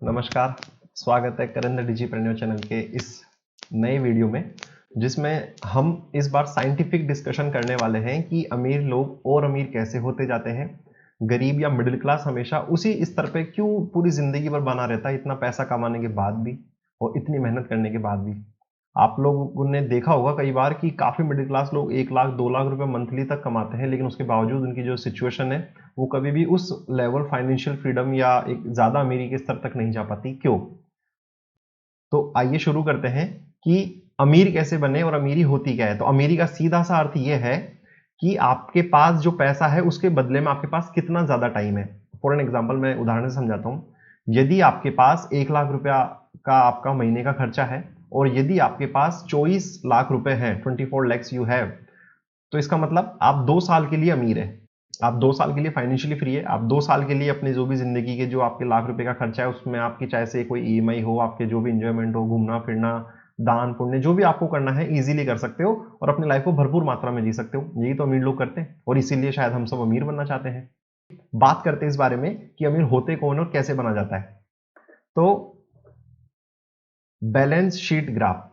नमस्कार, स्वागत है करण द डिजिप्रेन्योर चैनल के इस नए वीडियो में, जिसमें हम इस बार साइंटिफिक डिस्कशन करने वाले हैं कि अमीर लोग और अमीर कैसे होते जाते हैं, गरीब या मिडिल क्लास हमेशा उसी स्तर पे क्यों पूरी जिंदगी भर बना रहता है, इतना पैसा कमाने के बाद भी और इतनी मेहनत करने के बाद भी। आप लोगों ने देखा होगा कई बार कि काफी मिडिल क्लास लोग 1 लाख 2 लाख रुपए मंथली तक कमाते हैं, लेकिन उसके बावजूद उनकी जो सिचुएशन है वो कभी भी उस लेवल फाइनेंशियल फ्रीडम या एक ज्यादा अमीरी के स्तर तक नहीं जा पाती। क्यों? तो आइए शुरू करते हैं कि अमीर कैसे बने और अमीरी होती क्या है। तो अमीरी का सीधा सा अर्थ यह है कि आपके पास जो पैसा है उसके बदले में आपके पास कितना ज्यादा टाइम है। फॉर एन एग्जाम्पल मैं उदाहरण से समझाता हूं। यदि आपके पास 1 लाख रुपया का आपका महीने का खर्चा है और यदि आपके पास 24 लाख रुपए हैं, 24 lakhs यू हैव, तो इसका मतलब आप 2 साल के लिए अमीर है। आप 2 साल के लिए फाइनेंशियली फ्री है। आप 2 साल के लिए अपनी जो भी जिंदगी के जो आपके लाख रुपए का खर्चा है उसमें आपकी चाहे से कोई ईएमआई हो, आपके जो भी इंजॉयमेंट हो, घूमना फिरना, दान पुण्य, जो भी आपको करना है इजीली कर सकते हो और अपनी लाइफ को भरपूर मात्रा में जी सकते हो। यही तो अमीर लोग करते हैं और इसीलिए शायद हम सब अमीर बनना चाहते हैं। बात करते हैं इस बारे में कि अमीर होते कौन और कैसे बना जाता है। तो बैलेंस शीट ग्राफ,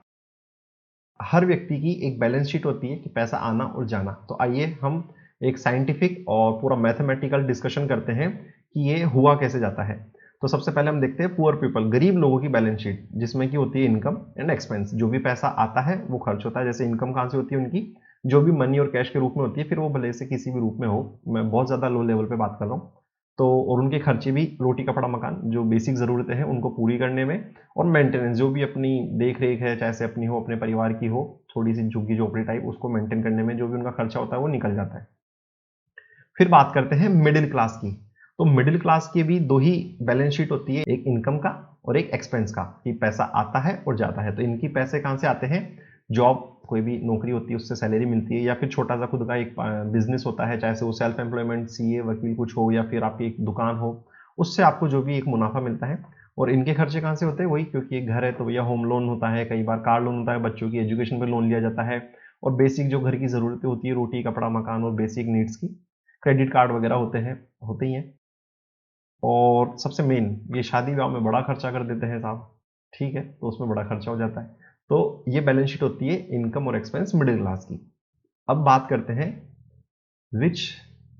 हर व्यक्ति की एक बैलेंस शीट होती है कि पैसा आना और जाना। तो आइए हम एक साइंटिफिक और पूरा मैथमेटिकल डिस्कशन करते हैं कि ये हुआ कैसे जाता है। तो सबसे पहले हम देखते हैं पुअर पीपल, गरीब लोगों की बैलेंस शीट, जिसमें की होती है इनकम एंड एक्सपेंस। जो भी पैसा आता है वो खर्च होता है। जैसे इनकम कहां से होती है उनकी, जो भी मनी और कैश के रूप में होती है, फिर वो भले से किसी भी रूप में हो, मैं बहुत ज्यादा लो लेवल पे बात कर रहा हूँ। तो और उनके खर्चे भी रोटी कपड़ा मकान, जो बेसिक जरूरतें हैं उनको पूरी करने में, और मेंटेनेंस, जो भी अपनी देख रेख है, चाहे से अपनी हो अपने परिवार की हो, थोड़ी सी झुग्गी झोपड़ी टाइप, उसको मेंटेन करने में जो भी उनका खर्चा होता है वो निकल जाता है। फिर बात करते हैं मिडिल क्लास की। तो मिडिल क्लास की भी दो ही बैलेंस शीट होती है, एक इनकम का और एक एक्सपेंस का, कि पैसा आता है और जाता है। तो इनकी पैसे कहां से आते हैं? जॉब, कोई भी नौकरी होती है उससे सैलरी मिलती है, या फिर छोटा सा खुद का एक बिजनेस होता है, चाहे से वो सेल्फ एम्प्लॉयमेंट, सीए वकील कुछ हो, या फिर आपकी एक दुकान हो, उससे आपको जो भी एक मुनाफा मिलता है। और इनके खर्चे कहां से होते हैं? वही, क्योंकि एक घर है तो भैया होम लोन होता है, कई बार कार लोन होता है, बच्चों की एजुकेशन पे लोन लिया जाता है, और बेसिक जो घर की जरूरतें होती है, रोटी कपड़ा मकान और बेसिक नीड्स की, क्रेडिट कार्ड वगैरह होते हैं, होते ही हैं। और सबसे मेन, ये शादी ब्याह में बड़ा खर्चा कर देते हैं साहब, ठीक है, तो उसमें बड़ा खर्चा हो जाता है। तो ये बैलेंस शीट होती है इनकम और एक्सपेंस मिडिल क्लास की। अब बात करते हैं रिच,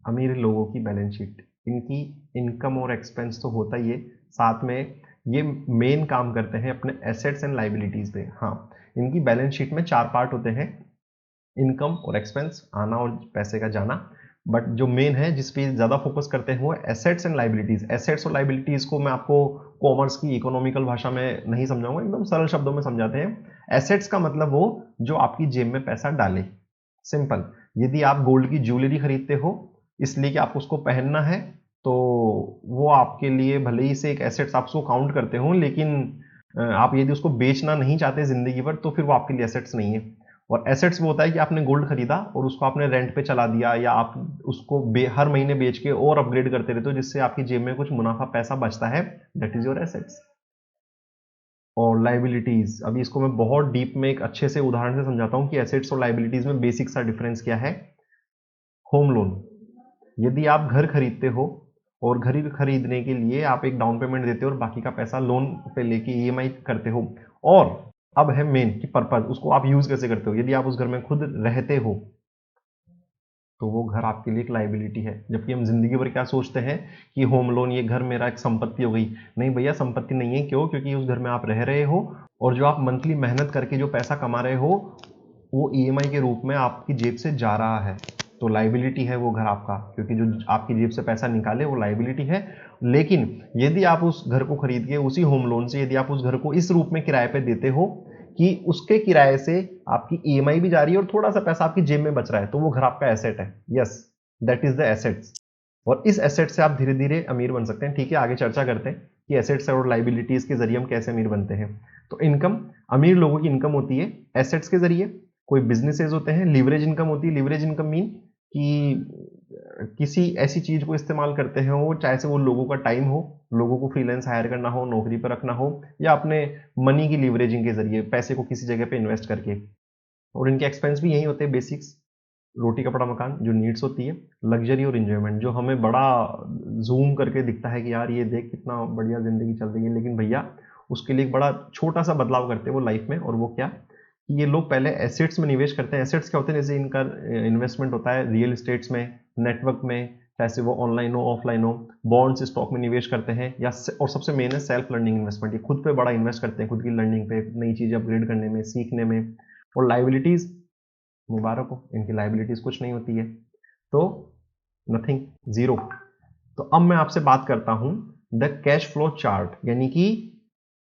अमीर लोगों की बैलेंस शीट। इनकी इनकम और एक्सपेंस तो होता ही है, साथ में ये मेन काम करते हैं अपने एसेट्स एंड लाइबिलिटीज पे। हाँ, इनकी बैलेंस शीट में 4 पार्ट होते हैं, इनकम और एक्सपेंस, आना और पैसे का जाना। बट जो मेन है जिस पे ज्यादा फोकस करते हैं वो एसेट्स एंड लाइबिलिटीज। एसेट्स और लाइबिलिटीज को मैं आपको कॉमर्स की इकोनॉमिकल भाषा में नहीं समझाऊंगा, एकदम सरल शब्दों में समझाते हैं। एसेट्स का मतलब वो जो आपकी जेब में पैसा डाले। सिंपल, यदि आप गोल्ड की ज्वेलरी खरीदते हो इसलिए कि आपको उसको पहनना है, तो वो आपके लिए भले ही से एक एसेट्स आप उसको काउंट करते हो, लेकिन आप यदि उसको बेचना नहीं चाहते जिंदगी भर तो फिर वो आपके लिए एसेट्स नहीं है। और एसेट्स वो होता है कि आपने गोल्ड खरीदा और उसको आपने रेंट पे चला दिया, या आप उसको हर महीने बेच के और अपग्रेड करते रहते हो, जिससे आपकी जेब में कुछ मुनाफा पैसा बचता है। That is your assets. और लाइबिलिटीज, अभी इसको मैं बहुत डीप में एक अच्छे से उदाहरण से समझाता हूं कि एसेट्स और लाइबिलिटीज में बेसिक सा डिफरेंस क्या है। होम लोन, यदि आप घर खरीदते हो और घर खरीदने के लिए आप एक डाउन पेमेंट देते हो और बाकी का पैसा लोन पे लेके ईएमआई करते हो, और अब है मेन कि पर्पज, उसको आप यूज कैसे करते हो। यदि आप उस घर में खुद रहते हो तो वो घर आपके लिए एक लाइबिलिटी है। जबकि हम जिंदगी भर क्या सोचते हैं कि होम लोन, ये घर मेरा एक संपत्ति हो गई। नहीं भैया, संपत्ति नहीं है। क्यों? क्योंकि उस घर में आप रह रहे हो और जो आप मंथली मेहनत करके जो पैसा कमा रहे हो वो ईएमआई के रूप में आपकी जेब से जा रहा है। तो लाइबिलिटी है वो घर आपका, क्योंकि जो आपकी जेब से पैसा निकाले वो लाइबिलिटी है। लेकिन यदि आप उस घर को खरीद के उसी होम लोन से यदि आप उस घर को इस रूप में किराए पे देते हो कि उसके किराए से आपकी ईएमआई भी जा रही है और थोड़ा सा पैसा आपकी जेब में बच रहा है, तो वो घर आपका एसेट है। Yes, that is the assets. और इस एसेट से आप धीरे धीरे अमीर बन सकते हैं। ठीक है, आगे चर्चा करते हैं कि एसेट्स और लाइबिलिटीज के जरिए हम कैसे अमीर बनते हैं। तो इनकम, अमीर लोगों की इनकम होती है एसेट्स के जरिए। कोई बिजनेसेस होते हैं, लीवरेज इनकम होती है। लीवरेज इनकम मीन कि किसी ऐसी चीज को इस्तेमाल करते हैं वो, चाहे से वो लोगों का टाइम हो, लोगों को फ्रीलांस हायर करना हो, नौकरी पर रखना हो, या अपने मनी की लीवरेजिंग के जरिए पैसे को किसी जगह पे इन्वेस्ट करके। और इनके एक्सपेंस भी यही होते हैं, बेसिक्स, रोटी कपड़ा मकान जो नीड्स होती है, लग्जरी और एंजॉयमेंट जो हमें बड़ा जूम करके दिखता है कि यार ये देख कितना बढ़िया ज़िंदगी चल रही है, लेकिन भैया उसके लिए एक बड़ा छोटा-सा बदलाव करते हैं वो लाइफ में, और वो क्या? कि ये लोग पहले एसेट्स में निवेश करते हैं। एसेट्स क्या होते हैं? जैसे इनका इन्वेस्टमेंट होता है रियल एस्टेट्स में, नेटवर्क में, चाहे वो ऑनलाइन हो, ऑफलाइन हो, बॉन्ड्स, स्टॉक में निवेश करते हैं, या और सबसे मेन है सेल्फ लर्निंग इन्वेस्टमेंट। ये खुद पे बड़ा इन्वेस्ट करते हैं, खुद की लर्निंग पे, नई चीज़ें अपग्रेड करने में, सीखने में। और लायबिलिटीज़, मुबारक हो, इनकी लायबिलिटीज़ कुछ नहीं होती है, तो नथिंग, ज़ीरो। तो अब मैं आपसे बात करता हूँ द कैश फ्लो चार्ट, यानी कि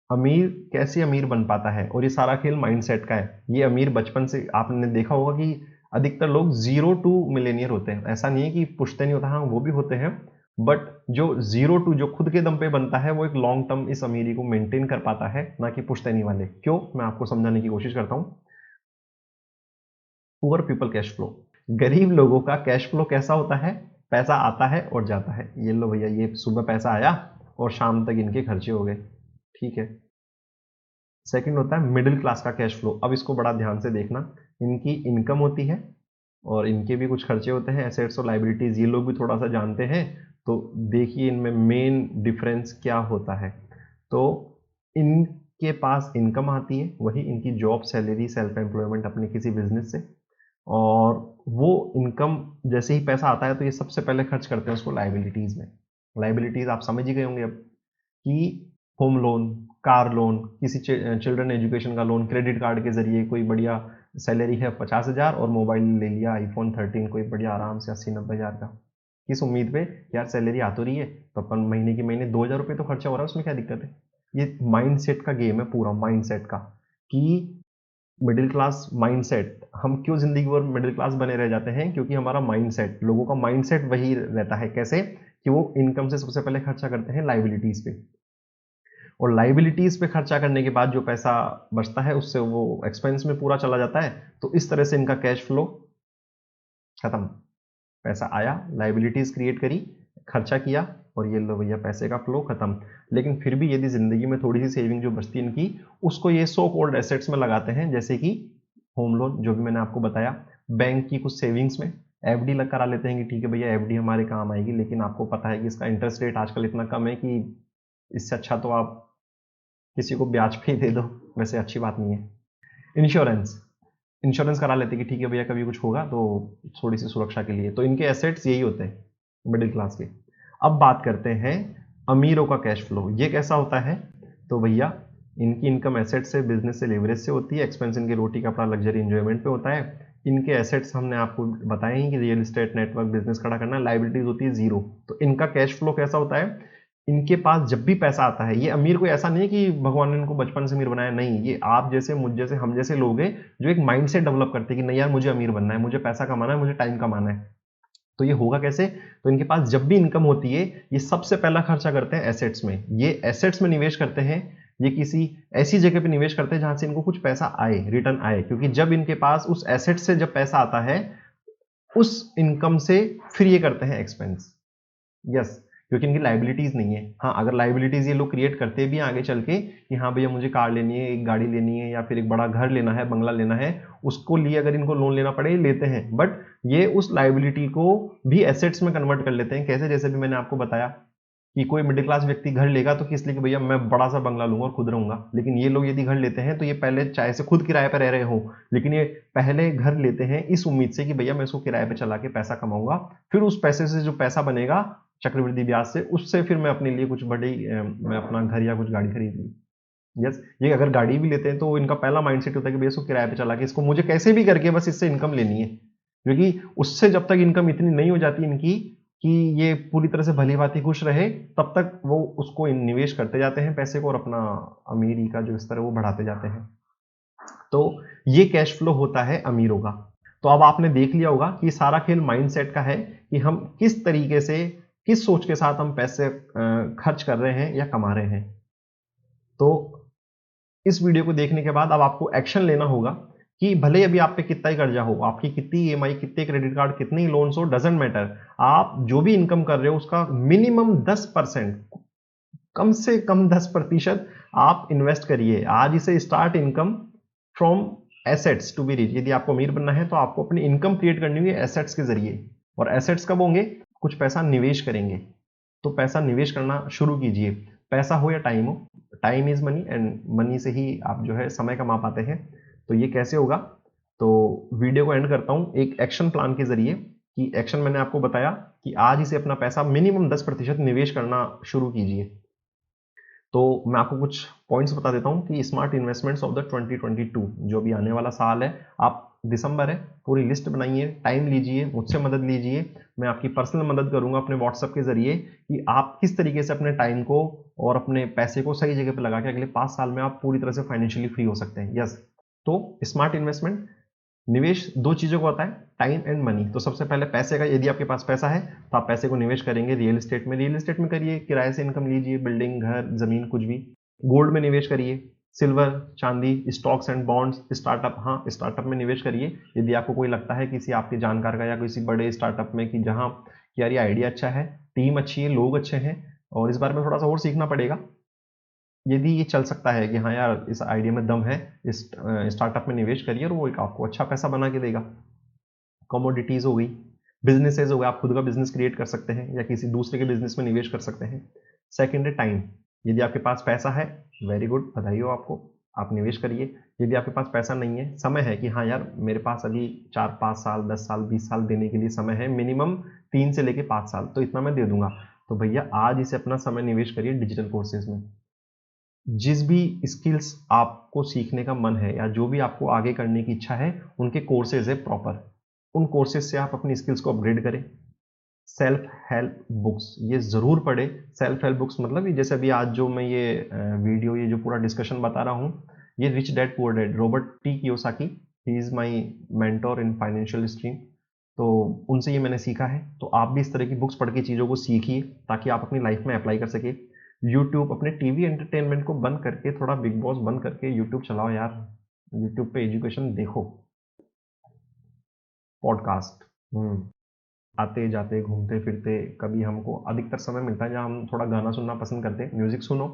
अमीर कैसे अमीर बन पाता है, और ये सारा खेल माइंडसेट का है। ये अमीर बचपन से आपने देखा होगा कि अधिकतर लोग 0 टू मिलेनियर होते हैं। ऐसा नहीं है कि पुश्ते नहीं होता, हाँ वो भी होते हैं, बट जो 0 टू जो खुद के दम पे बनता है वो एक लॉन्ग टर्म इस अमीरी को मेंटेन कर पाता है, ना कि पुश्तैनी वाले। क्यों? मैं आपको समझाने की कोशिश करता हूँ। पुअर पीपल कैश फ्लो, गरीब लोगों का कैश फ्लो कैसा होता है? पैसा आता है और जाता है। ये लो भैया, ये सुबह पैसा आया और शाम तक इनके खर्चे हो गए, ठीक है। सेकंड होता है मिडिल क्लास का कैश फ्लो। अब इसको बड़ा ध्यान से देखना, इनकी इनकम होती है और इनके भी कुछ खर्चे होते हैं, एसेट्स और लाइबिलिटीज, ये लोग भी थोड़ा सा जानते हैं। तो देखिए इनमें मेन डिफरेंस क्या होता है। तो इनके पास इनकम आती है, वही इनकी जॉब, सैलरी, सेल्फ एम्प्लॉयमेंट अपने किसी बिजनेस से, और वो इनकम जैसे ही पैसा आता है तो ये सबसे पहले खर्च करते हैं उसको लाइबिलिटीज में। लाइबिलिटीज आप समझ ही गए होंगे अब, कि होम लोन, कार लोन, किसी चिल्ड्रन एजुकेशन का लोन, क्रेडिट कार्ड के जरिए कोई बढ़िया सैलरी है 50,000 और मोबाइल ले लिया आईफोन 13 कोई बढ़िया आराम से 80-90,000 का। किस उम्मीद पे? यार सैलरी आ तो रही है तो अपन महीने के महीने 2,000 रुपये तो खर्चा हो रहा है, उसमें क्या दिक्कत है? ये माइंडसेट का गेम है पूरा, माइंडसेट का, कि मिडिल क्लास माइंडसेट, हम क्यों जिंदगी भर मिडिल क्लास बने रह जाते हैं? क्योंकि हमारा माइंडसेट, लोगों का माइंडसेट वही रहता है। कैसे? कि वो इनकम से सबसे पहले खर्चा करते हैं लाइबिलिटीज पे, और लाइबिलिटीज पे खर्चा करने के बाद जो पैसा बचता है उससे वो एक्सपेंस में पूरा चला जाता है। तो इस तरह से इनका कैश फ्लो खत्म। पैसा आया, लाइबिलिटीज क्रिएट करी, खर्चा किया, और ये लो भैया पैसे का फ्लो खत्म। लेकिन फिर भी यदि जिंदगी में थोड़ी सी सेविंग जो बचती है इनकी, उसको ये सो कॉल्ड एसेट्स में लगाते हैं, जैसे कि होम लोन जो भी मैंने आपको बताया, बैंक की कुछ सेविंग्स में एफडी लग करा लेते हैं कि ठीक है भैया एफडी हमारे काम आएगी, लेकिन आपको पता है कि इसका इंटरेस्ट रेट आजकल इतना कम है कि इससे अच्छा तो आप किसी को ब्याज पे ही दे दो, वैसे अच्छी बात नहीं है। इंश्योरेंस, इंश्योरेंस करा लेते कि ठीक है भैया कभी कुछ होगा तो थोड़ी सी सुरक्षा के लिए। तो इनके एसेट्स यही होते हैं मिडिल क्लास के। अब बात करते हैं अमीरों का कैश फ्लो, ये कैसा होता है? तो भैया इनकी इनकम एसेट से, बिजनेस से, लेवरेज से होती है, एक्सपेंस इनके रोटी कपड़ा लग्जरी एंजॉयमेंट पे होता है। इनके एसेट्स हमने आपको बताए हैं कि रियल एस्टेट, नेटवर्क, बिजनेस खड़ा करना, लाइबिलिटीज होती है जीरो। तो इनका कैश फ्लो कैसा होता है? इनके पास जब भी पैसा आता है, ये अमीर कोई ऐसा नहीं है कि भगवान ने इनको बचपन से अमीर बनाया, नहीं, ये आप जैसे, मुझ जैसे, हम जैसे लोग हैं जो एक माइंडसेट डेवलप करते हैं कि नहीं यार मुझे अमीर बनना है, मुझे पैसा कमाना है, मुझे टाइम कमाना है। तो ये होगा कैसे? तो इनके पास जब भी इनकम होती है ये सबसे पहला खर्चा करते हैं एसेट्स में। ये एसेट्स में निवेश करते हैं, ये किसी ऐसी जगह पे निवेश करते हैं जहां से इनको कुछ पैसा आए, रिटर्न आए, क्योंकि जब इनके पास उस एसेट से जब पैसा आता है उस इनकम से फिर ये करते हैं एक्सपेंस। यस, क्योंकि इनकी लाइबिलिटीज नहीं है। हाँ, अगर लाइबिलिटीज ये लोग क्रिएट करते भी आगे चल के कि हाँ भैया मुझे कार लेनी है, एक गाड़ी लेनी है, या फिर एक बड़ा घर लेना है, बंगला लेना है, उसको लिए अगर इनको लोन लेना पड़े लेते हैं, बट ये उस लाइबिलिटी को भी एसेट्स में कन्वर्ट कर लेते हैं। कैसे? जैसे भी मैंने आपको बताया कि कोई मिडिल क्लास व्यक्ति घर लेगा तो किस लिए कि भैया मैं बड़ा सा बंगला लूंगा और खुद रहूंगा, लेकिन ये लोग यदि घर लेते हैं तो ये पहले चाहे से खुद किराए पर रह रहे हो, लेकिन ये पहले घर लेते हैं इस उम्मीद से कि भैया मैं इसको किराए पे चला के पैसा कमाऊंगा, फिर उस पैसे से जो पैसा बनेगा चक्रवृद्धि ब्याज से, उससे फिर मैं अपने लिए कुछ बड़ी मैं अपना घर या कुछ गाड़ी खरीद लूँ। यस, ये अगर गाड़ी भी लेते हैं तो इनका पहला माइंडसेट होता है कि भैया इसको किराए पे चला के इसको मुझे कैसे भी करके बस इससे इनकम लेनी है, क्योंकि उससे जब तक इनकम इतनी नहीं हो जाती इनकी कि ये पूरी तरह से भली भांति खुश रहे, तब तक वो उसको निवेश करते जाते हैं पैसे को, और अपना अमीरी का जो स्तर है वो बढ़ाते जाते हैं। तो ये कैश फ्लो होता है अमीरों का। तो अब आपने देख लिया होगा कि सारा खेल माइंडसेट का है कि हम किस तरीके से, किस सोच के साथ हम पैसे खर्च कर रहे हैं या कमा रहे हैं। तो इस वीडियो को देखने के बाद अब आपको एक्शन लेना होगा कि भले ही अभी आप पे कितना ही कर्जा हो, आपकी कितनी ईएमआई, कितने क्रेडिट कार्ड, कितने ही लोन्स हो, डजेंट मैटर, आप जो भी इनकम कर रहे हो उसका मिनिमम 10%, कम से कम 10% आप इन्वेस्ट करिए। आज इसे start income from assets to be rich, यदि आपको अमीर बनना है तो आपको अपनी इनकम क्रिएट करनी होगी एसेट्स के जरिए। और एसेट्स कब होंगे? कुछ पैसा निवेश करेंगे। तो पैसा निवेश करना शुरू कीजिए, पैसा हो या टाइम हो, time is money and money से ही आप जो है समय कमा पाते हैं। तो ये कैसे होगा? तो वीडियो को एंड करता हूं एक एक्शन प्लान के जरिए, कि एक्शन मैंने आपको बताया कि आज ही से अपना पैसा मिनिमम 10% निवेश करना शुरू कीजिए। तो मैं आपको कुछ पॉइंट्स बता देता हूं कि स्मार्ट इन्वेस्टमेंट्स ऑफ द 2022, जो भी आने वाला साल है, आप दिसंबर है, पूरी लिस्ट बनाइए, टाइम लीजिए, मुझसे मदद लीजिए, मैं आपकी पर्सनल मदद करूंगा अपने व्हाट्सएप के जरिए कि आप किस तरीके से अपने टाइम को और अपने पैसे को सही जगह पर लगा के अगले 5 साल में आप पूरी तरह से फाइनेंशियली फ्री हो सकते हैं। यस, तो स्मार्ट इन्वेस्टमेंट, निवेश दो चीजों को आता है, टाइम एंड मनी। तो सबसे पहले पैसे का, यदि आपके पास पैसा है तो आप पैसे को निवेश करेंगे रियल एस्टेट में, रियल एस्टेट में करिए, किराए से इनकम लीजिए, बिल्डिंग, घर, जमीन, कुछ भी। गोल्ड में निवेश करिए, सिल्वर, चांदी, स्टॉक्स एंड बॉन्ड्स, स्टार्टअप, हाँ स्टार्टअप में निवेश करिए यदि आपको कोई लगता है किसी आपके जानकार का या किसी बड़े स्टार्टअप में कि जहाँ यार ये आइडिया अच्छा है, टीम अच्छी है, लोग अच्छे हैं और इस बारे में थोड़ा सा और सीखना पड़ेगा, यदि ये चल सकता है कि हाँ यार इस आइडिया में दम है, इस स्टार्टअप में निवेश करिए और वो एक आपको अच्छा पैसा बना के देगा। कमोडिटीज हो गई, बिजनेसेस हो गए, आप खुद का बिजनेस क्रिएट कर सकते हैं या किसी दूसरे के बिजनेस में निवेश कर सकते हैं। सेकेंड है टाइम, यदि आपके पास पैसा है, वेरी गुड, बधाई हो आपको, आप निवेश करिए। यदि आपके पास पैसा नहीं है, समय है कि हाँ यार मेरे पास अभी 4-5 साल, 10 साल, 20 साल देने के लिए समय है, मिनिमम 3 से लेके 5 साल, तो इतना मैं दे दूंगा, तो भैया आज इसे अपना समय निवेश करिए डिजिटल कोर्सेज में। जिस भी स्किल्स आपको सीखने का मन है या जो भी आपको आगे करने की इच्छा है, उनके कोर्सेज है प्रॉपर, उन कोर्सेज से आप अपनी स्किल्स को अपग्रेड करें। सेल्फ हेल्प बुक्स ये जरूर पढ़े। सेल्फ हेल्प बुक्स मतलब ये जैसे अभी आज जो मैं ये वीडियो, ये जो पूरा डिस्कशन बता रहा हूँ, ये rich dad poor dad, Robert T Kiyosaki, he is my mentor in financial stream, तो उनसे ये मैंने सीखा है। तो आप भी इस तरह की बुक्स पढ़ के चीज़ों को सीखिए ताकि आप अपनी लाइफ में अप्लाई कर सके। यूट्यूब, अपने टीवी एंटरटेनमेंट को बंद करके, थोड़ा बिग बॉस बंद करके यूट्यूब चलाओ यार, यूट्यूब पे एजुकेशन देखो। पॉडकास्ट, आते जाते घूमते फिरते कभी हमको अधिकतर समय मिलता है जहाँ हम थोड़ा गाना सुनना पसंद करते हैं, म्यूजिक सुनो।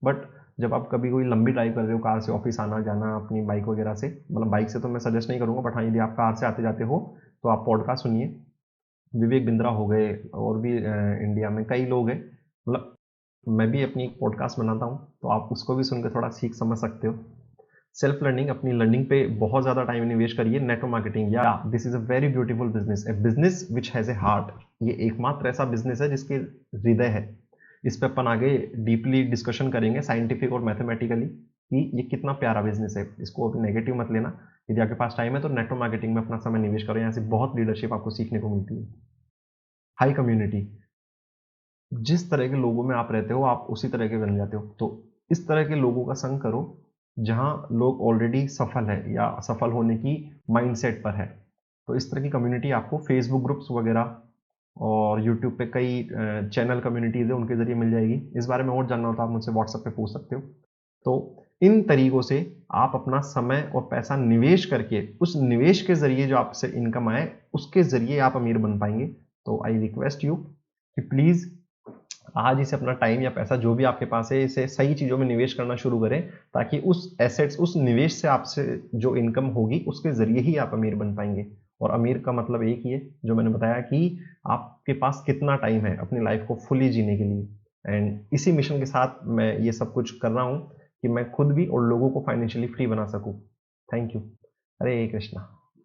बट जब आप कभी कोई लंबी ड्राइव कर रहे हो, कार से ऑफिस आना जाना अपनी बाइक वगैरह से, मतलब बाइक से तो मैं सजेस्ट नहीं करूंगा, बट हाँ यदि आप कार से आते जाते हो तो आप पॉडकास्ट सुनिए। विवेक बिंद्रा हो गए, और भी इंडिया में कई लोग हैं, मतलब मैं भी अपनी एक पॉडकास्ट बनाता हूँ, तो आप उसको भी सुनकर थोड़ा सीख समझ सकते हो। सेल्फ लर्निंग, अपनी लर्निंग पे बहुत ज़्यादा टाइम निवेश करिए। नेटवर्क मार्केटिंग, या this is a very beautiful business, A business which has a heart, ये एकमात्र ऐसा बिजनेस है जिसके हृदय है। इस पे अपन आगे डीपली डिस्कशन करेंगे साइंटिफिक और मैथमेटिकली कि ये कितना प्यारा बिजनेस है, इसको अभी नेगेटिव मत लेना। यदि आपके पास टाइम है तो नेटवर्क मार्केटिंग में अपना समय निवेश करो, यहाँ से बहुत लीडरशिप आपको सीखने को मिलती है। हाई कम्युनिटी, जिस तरह के लोगों में आप रहते हो आप उसी तरह के बन जाते हो, तो इस तरह के लोगों का संग करो जहां लोग ऑलरेडी सफल है या सफल होने की माइंडसेट पर है। तो इस तरह की कम्युनिटी आपको फेसबुक ग्रुप्स वगैरह और यूट्यूब पे कई चैनल कम्युनिटीज़ है, उनके जरिए मिल जाएगी। इस बारे में और जानना हो तो आप मुझसे व्हाट्सएप पे पूछ सकते हो। तो इन तरीकों से आप अपना समय और पैसा निवेश करके, उस निवेश के जरिए जो आपसे इनकम आए उसके जरिए आप अमीर बन पाएंगे। तो आई रिक्वेस्ट यू कि प्लीज़ आज इसे अपना टाइम या पैसा जो भी आपके पास है इसे सही चीज़ों में निवेश करना शुरू करें, ताकि उस एसेट्स, उस निवेश से आपसे जो इनकम होगी उसके ज़रिए ही आप अमीर बन पाएंगे। और अमीर का मतलब एक ही है जो मैंने बताया कि आपके पास कितना टाइम है अपनी लाइफ को फुली जीने के लिए। एंड इसी मिशन के साथ मैं ये सब कुछ कर रहा हूँ कि मैं खुद भी और लोगों को फाइनेंशियली फ्री बना सकूँ। Thank you. हरे कृष्णा।